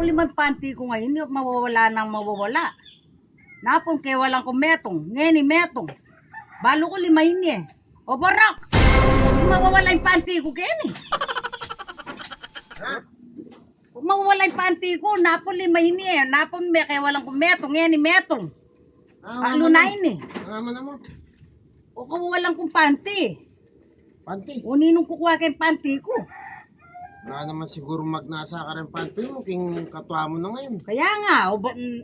limang panty ko ngayon, yung mawawala nang mawawala. Napon kay walang kumetong, ngeni metong. Balo ko limahin niya. O barak! Mawawala yung panty ko keni. Kung mawawala yung panty ko, napon limahin niya. Napon me kay walang kumetong, ngeni metong. Alunayin eh. Naman mo. O kung walang kong panty. Panty. O ninong kukuha kayong panty ko. Wala naman siguro magnasa ka rin panty mo, king katwa mo na ngayon. Kaya nga,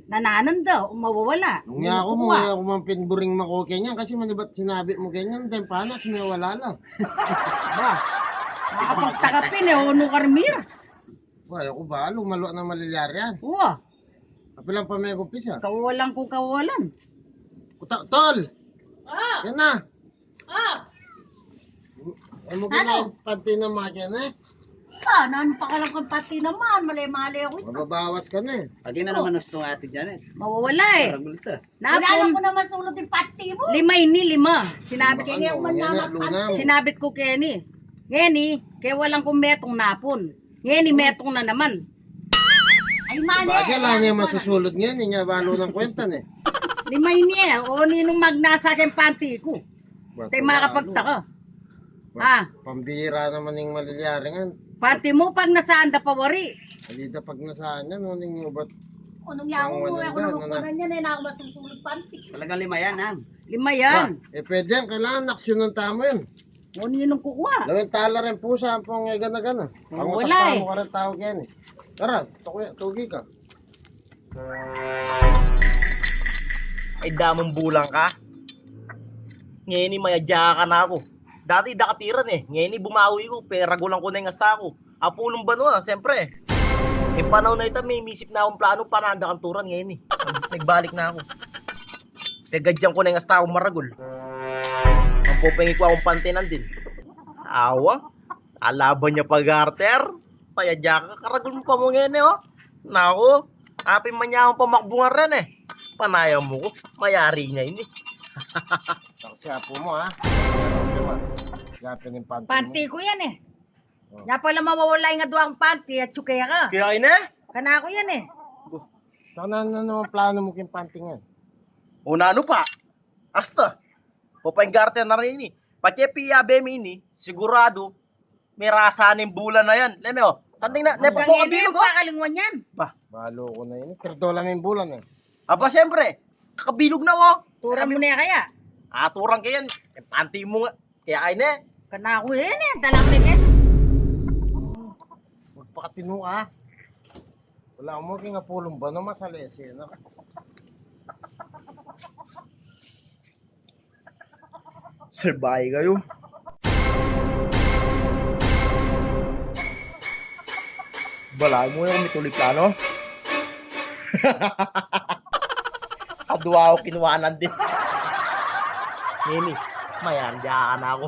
nananan daw, mawawala. Nung nga ako mo, ako mang pinburing mako kanyan kasi manibat sinabi mo kanyan, then panas, may wala lang. Ba, nakapagtakapin eh, Ono Carmiras. Wala ako ba, lumalo na malilyar yan. Oo, Kapilang pa may kumpis ah. kawalan kung kawalan. Tol! Yan na! Ay mo Ano? panty na makyan eh. Nano pa ka lang kang pati naman, mali-mali ako. Mababawas ka na eh. Pag na naman gusto ng atin dyan eh. Mawawala eh. Paragulita. Napon ko naman sulot yung pati mo. Lima. Sinabi ko, Ano, yan na, lunam. sinabit ko Kenny. Kenny, kaya walang kung metong napon. Kenny, metong na naman. Ay, mali. Bagay lang niya masusulod ngayon, niya balo ng kwenta eh. Limay niya, o ninong magnasa kayong panty ko. Tayo makapagtaka. Pambira naman yung malilyaringan. Pati mo pag nasaan da pawari. Halida pag nasaan yan, nuning ubat. Anong yaw mo, ako naman yan eh, na ako masusulod panty. Talagang 5 yan ha. Lima yan. Pwede yan, kailangan aksyon ng tamo yun. O ninong kukuha. Lawin tala rin po sa pong gana-gana. Wala eh. Mo ka rin tawag yan eh. Tara, tugi ka. Ay damong bulang ka. Ngayon mayadya ka na ako. Dati dakatiran eh. Ngayon bumawi ko. Peragulang ko na yung asta ko. Apulong ba no siyempre. Eh panahon na ito may misip na akong plano para kanturan ngayon eh. Nagbalik na ako. Tegadyan ko na yung asta ko maragol. Ang pupengi ko akong pantinan din. Awa. Alaban niya pag-arter. Payadya ka. Karagol mo pa mo ngayon eh oh. Nako. Apin man niya akong pamakbungan rin eh. Panayang mo ko. Mayari niya yun eh. Taksiapo mo ha. Yapin yung panty mo. Panty ko yan eh. Nga pala mawawala yung adwa akong panty at tsukaya ka. Kaya yun eh. Kana ko yan eh. Saka na naman plano mo king panty nga. Una ano pa? Asta. Papaingarte na rin eh. Pachepi yabe ini. Sigurado. May rasa ng bulan na yan. Leme oh. Sanding na. Nepo po Hanggang kabilog yan, oh. pakalingwan yan. Balo ko na yun. Terdola may bulan eh. Aba siyempre. Kakabilog na oh. Turan mo na yan kaya. Aturang kayan. Eh, panty mo nga. Kaya kayo na eh. Kana ko yan eh. Talang na yan. Magpakatino ka. Wala mo king apulong ba no masalesi. No? Salbahe kayo. Balay mo yung may tuloy plano. Kadwa ako kinuhanan din. Nini, mayandya ka na ako.